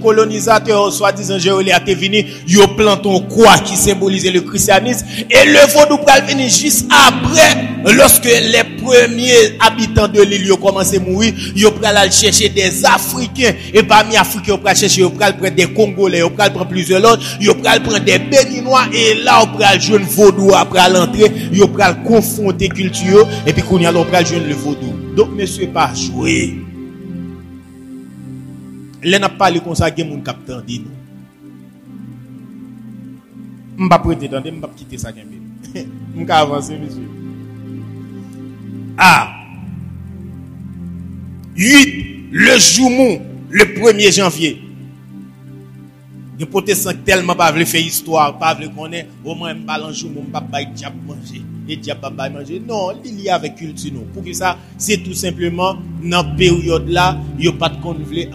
colonisateurs, soi-disant Géolé, étaient venus, ils ont planté un croix qui symbolisait le christianisme, et le vaudou pral venir juste après, lorsque les premiers habitants de l'île ont commencé à mourir, ils ont pral aller chercher des Africains, et parmi les Africains, ils ont pral chercher, ils ont pral prendre des Congolais, ils ont pral prendre plusieurs autres, ils ont pral prendre des Béninois, et là, ils ont pral jouer le vaudou après l'entrée, ils ont pral confronter culture, et puis qu'on y a l'on pral jouer le vaudou. Donc, monsieur, pas jouer. Là, n'a pas parlé comme ça, il y a mon capitaine dit nous. Je ne vais pas prêter, je ne vais pas quitter ça. Je vais avancer, monsieur. Ah. 8. Le Joumou, le 1er janvier. Les protestants tellement pas veulent faire histoire, pas veulent connaître, au moins, je ne vais pas Joumou, je ne vais pas diable manger. Et diable pas manger. Non, il y a avec culture. Pour que ça, c'est tout simplement, dans cette période-là, il n'y a pas de conflit.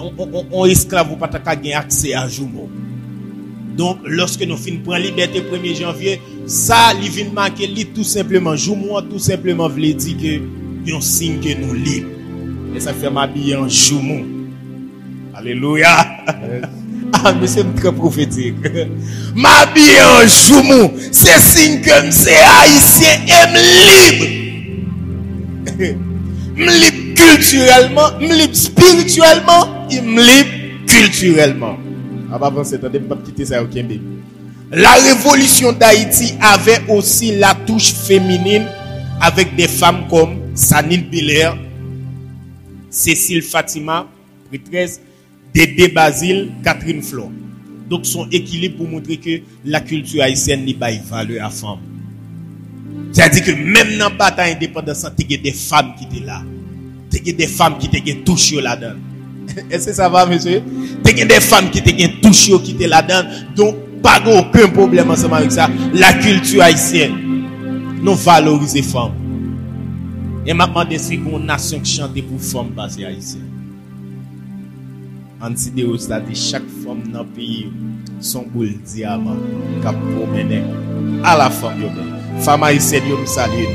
On esclave ou pas gagner accès à Joumou. Donc, lorsque nous finissons prendre liberté 1er janvier, ça, il vient marquer tout simplement. Joumou, tout simplement, veut dire que il y a un signe que nous libres. Et ça fait m'habiller en Joumou. Alléluia. Ah, mais c'est très prophétique. M'habiller en Joumou, c'est signe que c'est haïtien et libre. Libre culturellement, libre spirituellement, et libre culturellement. Avant cette année, je ne vais pas quitter ça au Kembe. La révolution d'Haïti avait aussi la touche féminine avec des femmes comme Sanine Belair, Cécile Fatima, prêtresse, Dédé Basile, Catherine Flor. Donc, son équilibre pour montrer que la culture haïtienne n'est pas une valeur à femme. C'est-à-dire que même dans la bataille indépendance, il y a des femmes qui étaient là. Il y a des femmes qui étaient touchées là-dedans. Est-ce que ça va, monsieur? Il y a des femmes qui étaient touchées qui étaient là-dedans. Donc, pas aucun problème ensemble avec ça. La culture haïtienne, nous valorisons les femmes. Et maintenant, c'est une nation qui chante pour femmes basées haïtiennes. Antidéo, c'est-à-dire chaque femme dans le pays, son boule diamant, qui a promené à la femme. Femme haïtienne, nous saluons.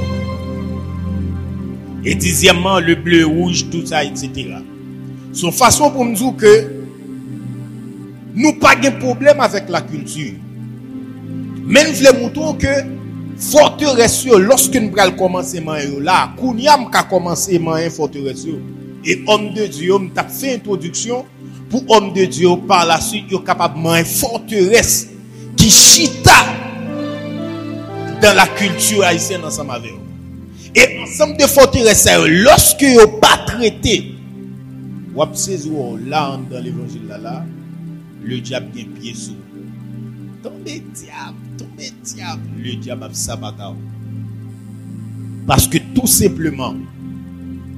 Et dixièmement, le bleu, rouge, tout ça, etc. Son façon pour nous dire que nous pas de problème avec la culture. Mais nous voulons montrer que forteresse, lorsque nous allons commencer là, Kouniam a commencé à forteresse. Et homme de Dieu, nous avons fait introduction pour homme de Dieu, par la suite, il est capable de faire une forteresse qui chita dans la culture haïtienne ensemble avec eux. ensemble de forteresses, lorsque vous n'avez pas traité, vous avez saisi là dans l'évangile là, le diable a un pied sous. Tombez diable, le diable a sabaté. Parce que tout simplement,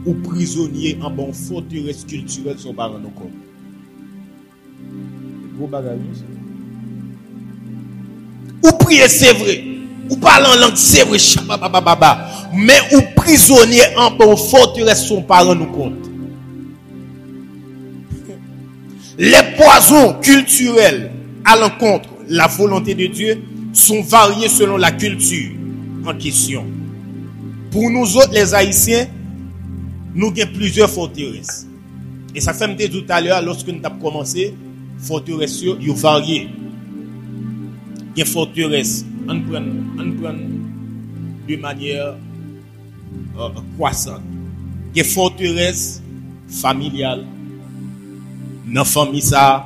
ou prisonniers en bon forteresse culturelle sont pas rendus compte. Gros bagage. Ou prier c'est vrai, ou parler en langue c'est vrai, mais ou prisonniers en bon forteresse sont pas rendus compte. Les poisons culturels à l'encontre de la volonté de Dieu sont variés selon la culture en question. Pour nous autres, les Haïtiens, nous avons plusieurs forteresses. Et ça fait me dire tout à l'heure, lorsque nous avons commencé, forteresses, ils variées. Il y a forteresses, on prend de manière croissante. Il y a forteresses familiales. Dans la famille, ça,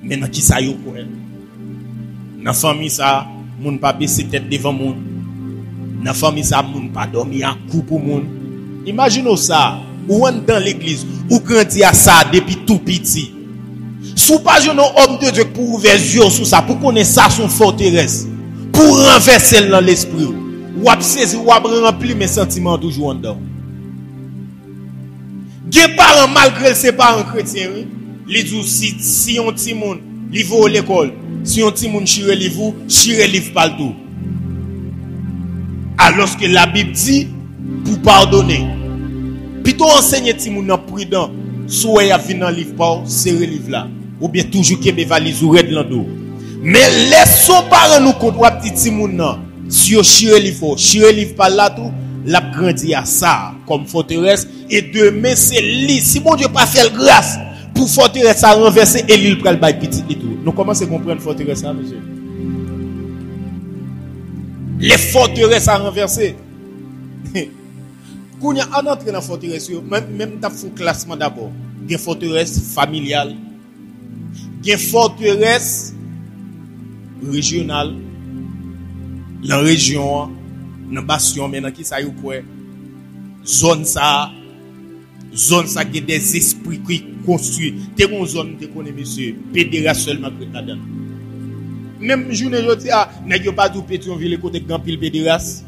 maintenant qui ça y est, dans la famille, ça, moun pas baisser tête devant moun. Dans la famille, ça, moun pas dormir à coup pour moun. Imaginez ça, ou dans l'église, ou grandi à ça depuis tout petit. Sous pas un homme de Dieu pour ouvrir les yeux sur ça, pour connaître ça son forteresse, pour renverser dans l'esprit, ou saisir, ou remplir mes sentiments toujours en dedans. Des parents, malgré ses parents chrétiens, les disent si on petit monde, li va à l'école, si on petit monde chire livre partout. Alors que la Bible dit pour pardonner. Plutôt enseigner petit monde prudent, soit y a venir dans livre pas, serrer livre là, ou bien toujours qu'il valise ou red l'ando. Mais laissons parents nous compte ou petit monde non, si on chire livre par là tout, l'a grandi à ça comme forteresse et demain c'est lui si mon Dieu pas fait grâce pour forteresse à renverser et l'île pral bay petit et tout. Nous commençons à comprendre forteresse ça monsieur. Les forteresses à renverser. Quand on entre dans la forteresse, même t'as fait un classement d'abord. Il y a forteresse familiale, il y a forteresse régionale, la région, dans bastion maintenant qui ça y quoi? Zone ça qui des esprits qui construit. T'es une zone te connais monsieur, pédéras seulement que là-dedans. Même journée jodi a, nèg yo pas tout Pétionville côté grand pile pédéras.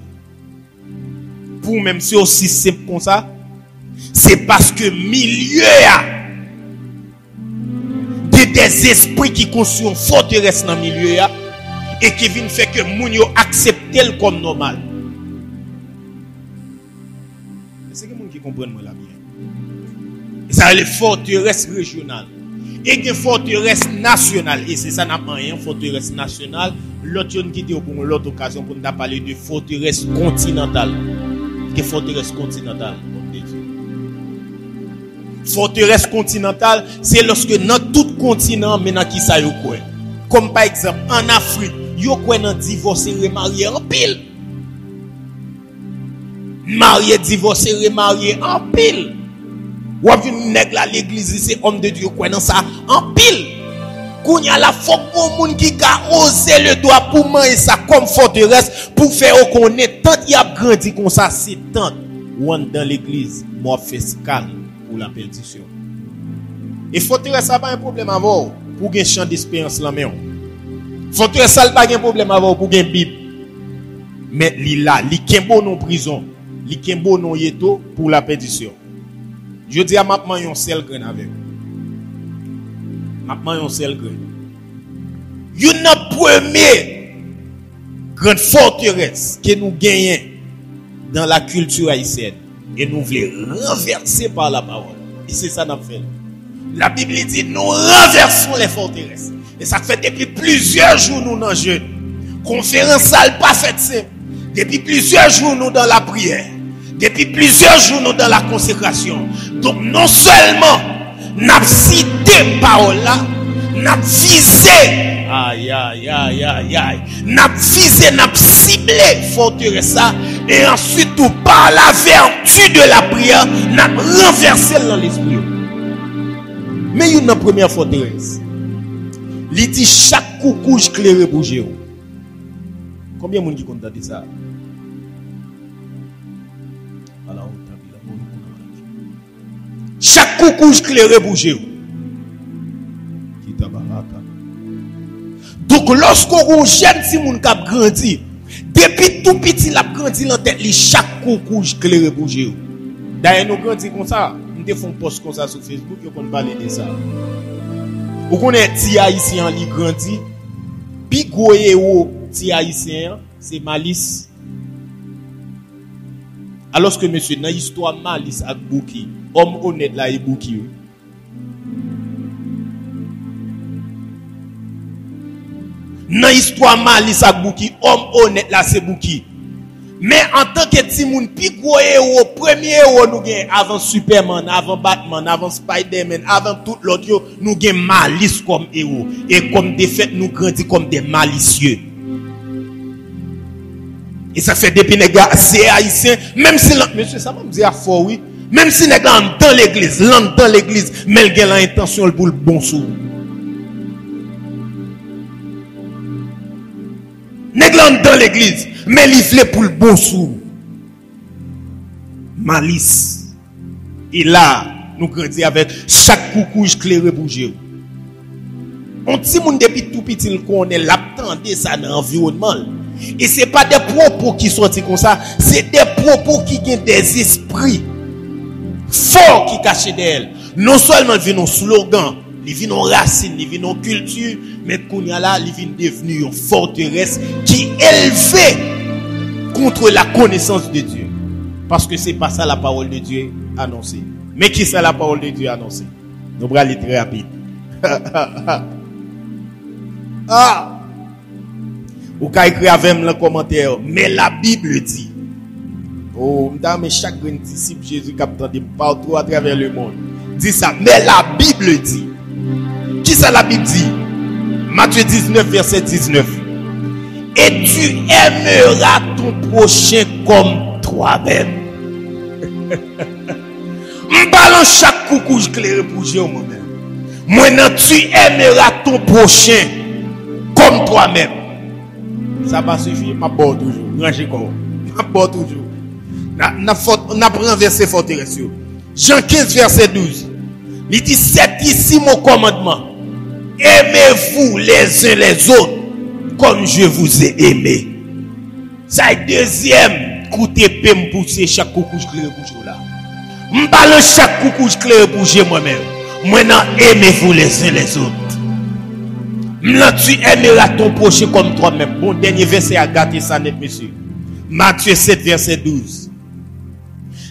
Pour même si aussi simple comme ça, c'est parce que milieu a des esprits qui construisent une forteresse dans milieu a et qui viennent faire que moun yo accepter comme normal. C'est que moun qui comprennent moi là bien. Et ça les forteresses régionales et des forteresses nationales et c'est ça n'a pas rien forteresse nationale. L'autre qui dit pour l'autre occasion pour nous parler de forteresse continentale. Que forteresse continentale. Forteresse continentale, c'est lorsque dans tout continent maintenant qui ça yo quoi. Comme par exemple en Afrique, yo quoi dans divorcer remarier en pile. Marié divorcer remarier en pile. Ou a vu nèg la l'église c'est homme de Dieu quoi dans ça en pile. Kounya la faut pour moun qui ka oser le doigt pour manger ça comme forteresse pour faire connaître tant y a grandi comme ça c'est tant ou dans l'église moi fait scandale pour la perdition. Et forteresse ça pas un problème avant pour un champ d'espérance là mais forteresse ça pas un problème avant pour un Bible. Mais li là, li kembo non prison, li kembo non yeto pour la perdition. Je dis à ma maman yon sel grain avec. Ma maman yon sel grain. Une première grande forteresse que nous gagnons dans la culture haïtienne et nous voulons renverser par la parole. Et c'est ça qu'on fait. La Bible dit nous renversons les forteresses. Et ça fait depuis plusieurs jours nous dans jeûne. Conférence salle pas faite simple. Depuis plusieurs jours nous dans la prière. Depuis plusieurs jours nous dans la consécration. Donc non seulement n'a cité parole là, n'a visé aïe aïe aïe aïe aïe, n'a visé, n'a ciblé forteresse ça et ensuite tout par la vertu de la prière n'a renversé dans l'esprit. Mais une première forteresse. Il dit chaque coucouche clairé bouger. Combien de monde qui compte dit ça? Chaque coucou éclairé bouger. Donc lorsqu'on jeune si moun k'ap grandi, depuis tout petit l'a grandi dans tête li chaque coucou éclairé bouger. D'ailleurs nous grandi comme ça, nous te font post comme ça sur Facebook, on peut parler de ça. Ou connaît ti haïtien li grandi, pi gros héros ti haïtien, c'est Malice. Alors que monsieur dans histoire Malice ak Bouki, homme honnête là et Bouki. Dans histoire Malice ak Bouki, homme honnête là c'est Bouki. Mais en tant que ti moun pi gros héros, premier héros nous gen avant Superman, avant Batman, avant Spider-Man, avant tout l'autre yo, nous gen Malice comme héros et comme des faits nous grandit comme des malicieux. Et ça fait depuis les gars c'est haïtien, même si monsieur ça m'a dit à fort oui, même si les gars dans l'église, mais il a l'intention pour le bon sou. Négland dans l'église, mais il voulait pour le bon sou. Malice. Et là, nous grandissons avec chaque coucou éclairé bouger. On dit moun depuis tout petit qu'on est l'attendait ça dans l'environnement. Et ce n'est pas des propos qui sont comme ça, c'est des propos qui ont des esprits forts qui cachent d'elle. Non seulement viennent nos slogans, ils viennent nos racines, ils viennent nos cultures, mais qu'on y a là, ils viennent devenir une forteresse qui élevée contre la connaissance de Dieu. Parce que c'est pas ça la parole de Dieu annoncée. Mais qui c'est la parole de Dieu annoncée? Nous allons aller très rapide. Ah! Ou ka écrit avec le commentaire, mais la Bible dit. Oh, mais chaque disciple Jésus qui a entendu partout à travers le monde dit ça. Mais la Bible dit. Qui ça la Bible dit? Matthieu 19, verset 19. Et tu aimeras ton prochain comme toi-même. M'balance chaque coucou éclairé pour moi-même. Maintenant, tu aimeras ton prochain comme toi-même. Ça va suffire, ma bord toujours. Rangez comme. Ma bord toujours. N'a pris un verset forteresse. Jean 15, verset 12. Il dit, c'est ici mon commandement. Aimez-vous les uns les autres comme je vous ai aimé. Ça est deuxième coup d'épée me pousser chaque coucou éclairé pour là. M'balance chaque coucou éclairé pour moi-même. Maintenant, aimez-vous les uns les autres. Maintenant, tu aimeras ton prochain comme toi-même. Bon, dernier verset à gâter ça net, monsieur. Matthieu 7, verset 12.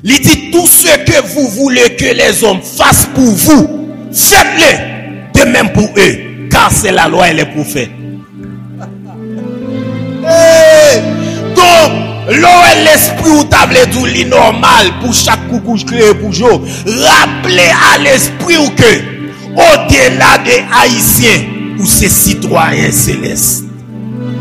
Il dit, tout ce que vous voulez que les hommes fassent pour vous, faites-le de même pour eux, car c'est la loi et les prophètes. Hey! Donc, l'eau et l'esprit ou table tout normal pour chaque coucou créé pour jour. Rappelez à l'esprit ou que, au-delà des Haïtiens, ou ces citoyens célestes.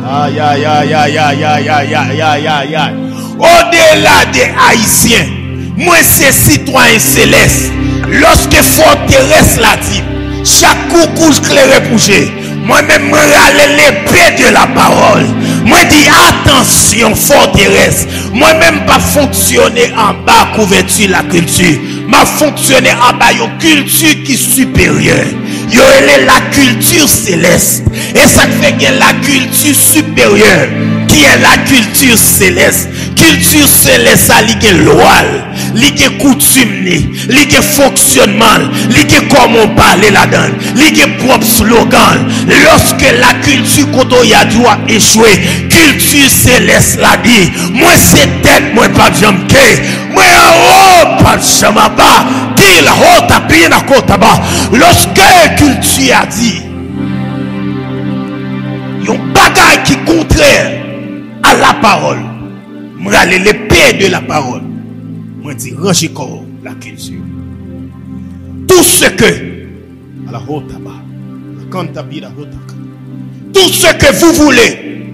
Aïe, aïe, aïe, aïe, aïe, aïe, aïe, aïe, aïe, aïe, aïe. Au-delà des Haïtiens, moi ces citoyens célestes, lorsque forteresse l'a dit, chaque coucou éclairé bouger, moi-même me râle l'épée de la parole. Moi dis attention forteresse. Moi-même pas fonctionner en bas couverture la culture. M'a fonctionner en bas une culture qui est supérieure. Yo est la culture céleste. Et ça fait que la culture supérieure qui est la culture céleste. Culture céleste ça li gen loi, li gen coutume, li gen fonctionnement, li gen comment parler là-dedans, li gen propre slogan. Lorsque la culture koto ya doit échouer, culture céleste la dit, moi c'est tête, moi pas jambe ke, moi en haut pas jambe bas, dit la haute à bien à côté bas. Lorsque culture a dit, yon bagay qui contraire à la parole. Moi, l'épée de la parole. Moi, dis, rangez corps la culture. Tout ce que, à la haute tout ce que vous voulez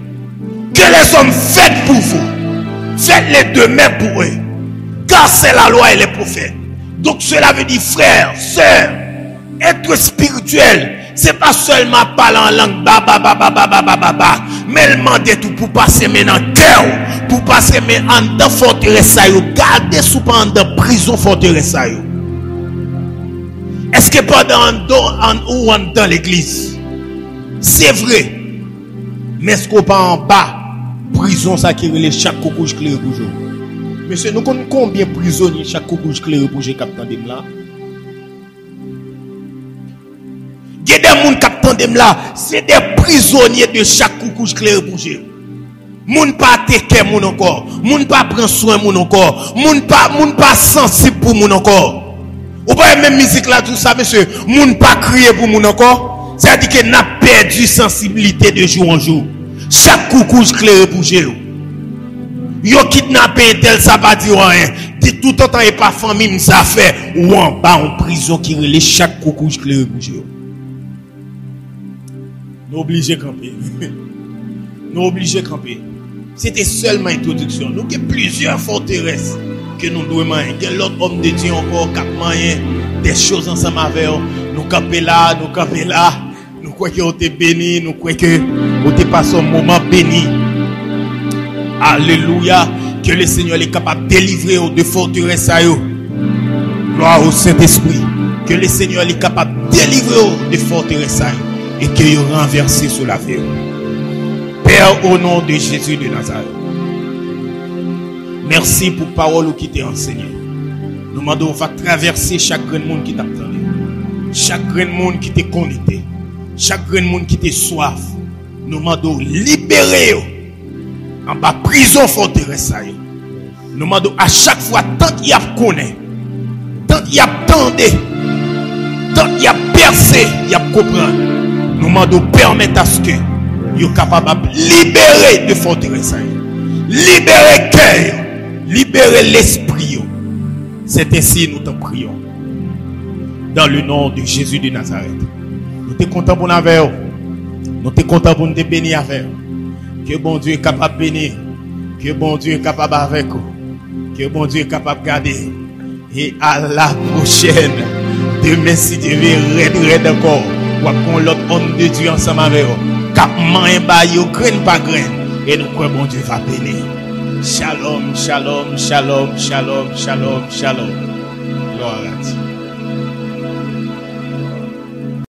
que les hommes fassent pour vous, faites-les de même pour eux. Car c'est la loi et les prophètes. Donc, cela veut dire, frère, sœur, être spirituel, c'est pas seulement parler en langue, mais demander tout pour passer maintenant cœur, pour passer maintenant dans forteresse, garder sous pendant prison forteresse. Est-ce que pendant dans l'église? C'est vrai. Mais est-ce qu'on pas en bas? Prison, ça qui relève chaque coucouche clair pour jouer. Monsieur, nous connaissons combien de prisonniers chaque coucouche clair pour jouer capitaine de là? Il y a des gens qui attendent là, c'est des prisonniers de chaque coucouche clair pour jouer. Moun pas teker moun encore, moun pas prendre soin moun encore, moun pas sensible pour moun encore. Ou pas même musique là tout ça monsieur, moun pas crier pour moun encore. C'est-à-dire que n'a perdu sensibilité de jour en jour. Chaque coucouche clair pour jouer. Yo kidnappé tel ça pas dire rien. Dit tout le temps et pas famille ça fait ou en bas en prison qui relève chaque coucouche clair pour jouer. Nous obligés camper. Nous obligés camper. C'était seulement une introduction. Nous avons plusieurs forteresses que nous devons manger. Il y a l'autre homme de Dieu encore qui a mangé des choses ensemble avec nous. Nous camper là, nous camper là. Nous croyons qu'on est béni, nous croyons qu'on est passé un moment béni. Alléluia. Que le Seigneur est capable de délivrer de forteresses à eux. Gloire au Saint-Esprit. Que le Seigneur est capable de délivrer de forteresses à eux. Et qu'il y renversé sur la vie. Père, au nom de Jésus de Nazareth, merci pour la parole qui t'a enseigné. Nous demandons, on va traverser chaque grand monde qui t'attendait, chaque grand monde qui t'a connecté, chaque grand monde qui t'a soif. Nous demandons, libérer en bas prison forteresse. Nous demandons à chaque fois, tant qu'il y a connaît, tant qu'il y a tendé, tant qu'il y a percé, il y a comprendre. Nous demandons, permettre à ce que vous êtes capable de libérer de forteresse, libérer cœur, libérer l'esprit. C'est ainsi nous t'en prions. Dans le nom de Jésus de Nazareth. Nous sommes contents pour nous avec. Nous sommes contents pour nous bénir avec. Que bon Dieu est capable de bénir. Que bon Dieu est capable avec vous. Que bon Dieu est capable de garder. Et à la prochaine. Demain si Dieu veut raide encore. Ou qu'on l'autre homme de Dieu ensemble avec vous. Cap main ba yo grain par grain et nous croyons bon Dieu va bénir. Shalom, shalom, shalom, shalom, shalom, shalom. Gloire à Dieu.